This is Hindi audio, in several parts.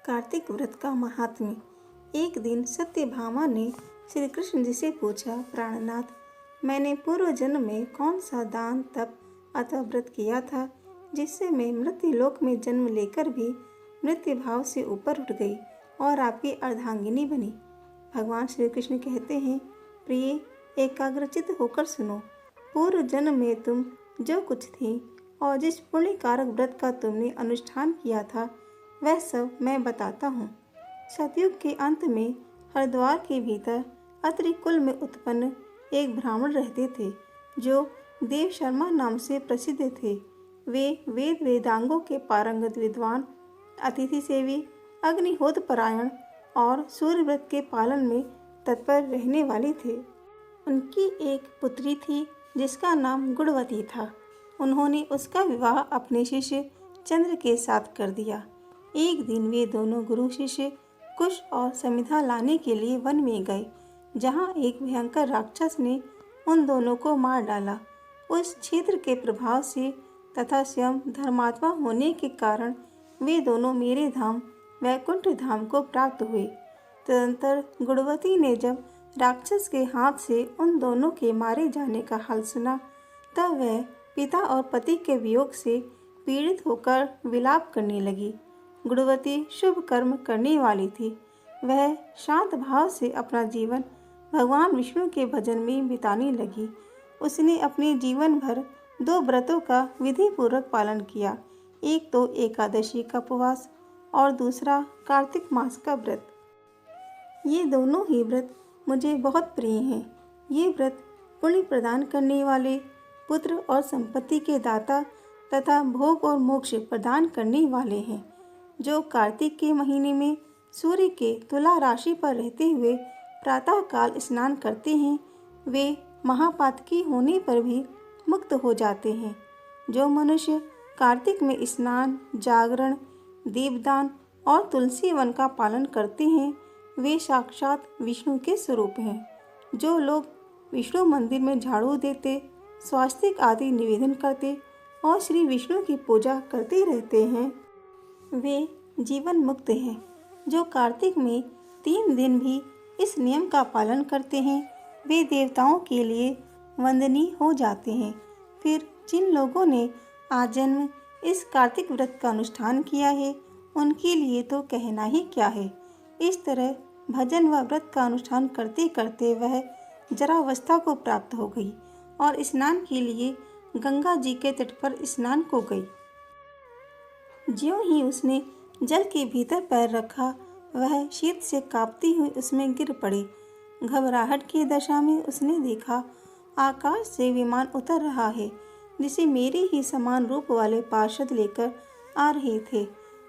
कार्तिक व्रत का महात्म्य। एक दिन सत्यभामा ने श्री कृष्ण जी से पूछा, प्राणनाथ, मैंने पूर्व जन्म में कौन सा दान तप अथवा व्रत किया था जिससे मैं मृत्यु लोक में जन्म लेकर भी मृत्यु भाव से ऊपर उठ गई और आपकी अर्धांगिनी बनी। भगवान श्री कृष्ण कहते हैं, प्रिय, एकाग्रचित होकर सुनो। पूर्व जन्म में तुम जो कुछ थी और जिस पुण्य कारक व्रत का तुमने अनुष्ठान किया था वह सब मैं बताता हूँ। सतयुग के अंत में हरिद्वार के भीतर अत्रि कुल में उत्पन्न एक ब्राह्मण रहते थे जो देव शर्मा नाम से प्रसिद्ध थे। वे वेद वेदांगों के पारंगत विद्वान, अतिथि सेवी, अग्निहोत्र परायण और सूर्य व्रत के पालन में तत्पर रहने वाले थे। उनकी एक पुत्री थी जिसका नाम गुणवती था। उन्होंने उसका विवाह अपने शिष्य चंद्र के साथ कर दिया। एक दिन वे दोनों गुरु शिष्य कुश और समिधा लाने के लिए वन में गए, जहाँ एक भयंकर राक्षस ने उन दोनों को मार डाला। उस क्षेत्र के प्रभाव से तथा स्वयं धर्मात्मा होने के कारण वे दोनों मेरे धाम वैकुंठ धाम को प्राप्त हुए। तदंतर गुणवती ने जब राक्षस के हाथ से उन दोनों के मारे जाने का हाल सुना, तब वह पिता और पति के वियोग से पीड़ित होकर विलाप करने लगी। गुणवती शुभ कर्म करने वाली थी। वह शांत भाव से अपना जीवन भगवान विष्णु के भजन में बिताने लगी। उसने अपने जीवन भर 2 व्रतों का विधि पूर्वक पालन किया। एक तो एकादशी का उपवास और दूसरा कार्तिक मास का व्रत। ये दोनों ही व्रत मुझे बहुत प्रिय हैं। ये व्रत पुण्य प्रदान करने वाले, पुत्र और संपत्ति के दाता तथा भोग और मोक्ष प्रदान करने वाले हैं। जो कार्तिक के महीने में सूर्य के तुला राशि पर रहते हुए प्रातःकाल स्नान करते हैं, वे महापातकी होने पर भी मुक्त हो जाते हैं। जो मनुष्य कार्तिक में स्नान, जागरण, दीपदान और तुलसी वन का पालन करते हैं, वे साक्षात विष्णु के स्वरूप हैं। जो लोग विष्णु मंदिर में झाड़ू देते, स्वास्तिक आदि निवेदन करते और श्री विष्णु की पूजा करते रहते हैं, वे जीवन मुक्त हैं। जो कार्तिक में 3 दिन भी इस नियम का पालन करते हैं, वे देवताओं के लिए वंदनीय हो जाते हैं। फिर जिन लोगों ने आजन्म इस कार्तिक व्रत का अनुष्ठान किया है, उनके लिए तो कहना ही क्या है। इस तरह भजन व व्रत का अनुष्ठान करते करते वह जरावस्था को प्राप्त हो गई और स्नान के लिए गंगा जी के तट पर स्नान को गई। ज्यों ही उसने जल के भीतर पैर रखा, वह शीत से कांपती हुई उसमें गिर पड़ी। घबराहट की दशा में उसने देखा, आकाश से विमान उतर रहा है जिसे मेरे ही समान रूप वाले पार्षद लेकर आ रहे थे।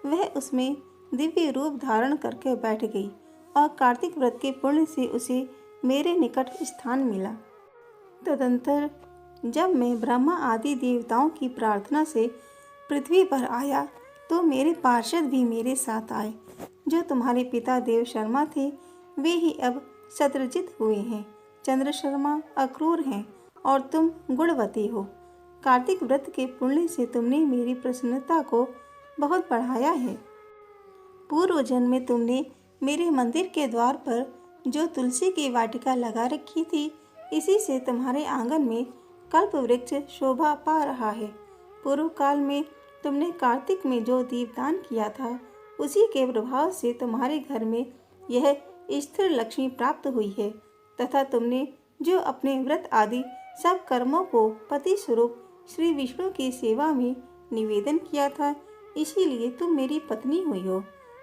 वह उसमें दिव्य रूप धारण करके बैठ गई और कार्तिक व्रत के पुण्य से उसे मेरे निकट स्थान मिला। तदंतर जब मैं ब्रह्मा आदि देवताओं की प्रार्थना से पृथ्वी पर आया, तो मेरे पार्षद भी मेरे साथ आए। जो तुम्हारे पिता देव शर्मा थे, वे ही अब शत्रजित हुए हैं। चंद्र शर्मा अक्रूर हैं और तुम गुणवती हो। कार्तिक व्रत के पुण्य से तुमने मेरी प्रसन्नता को बहुत बढ़ाया है। पूर्व जन्म में तुमने मेरे मंदिर के द्वार पर जो तुलसी की वाटिका लगा रखी थी, इसी से तुम्हारे आंगन में कल्प वृक्ष शोभा पा रहा है। पूर्व काल में तुमने कार्तिक में जो दीपदान किया था, उसी के प्रभाव से तुम्हारे घर में यह स्थिर लक्ष्मी प्राप्त हुई है तथा तुमने जो अपने व्रत आदि सब कर्मों को पति स्वरूप श्री विष्णु की सेवा में निवेदन किया था, इसीलिए तुम मेरी पत्नी हुई हो।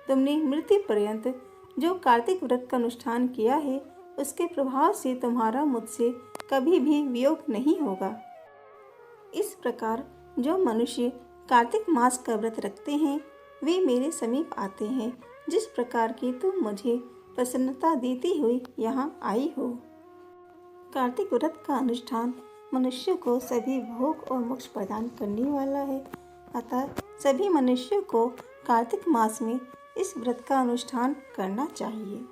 तुमने मृत्यु पर्यंत जो कार्तिक व्रत का अनुष्ठान किया है, उसके प्रभाव से तुम्हारा मुझसे कभी भी वियोग नहीं होगा। इस प्रकार जो मनुष्य कार्तिक मास का व्रत रखते हैं, वे मेरे समीप आते हैं, जिस प्रकार की तुम मुझे प्रसन्नता देती हुई यहाँ आई हो। कार्तिक व्रत का अनुष्ठान मनुष्य को सभी भोग और मोक्ष प्रदान करने वाला है। अतः सभी मनुष्यों को कार्तिक मास में इस व्रत का अनुष्ठान करना चाहिए।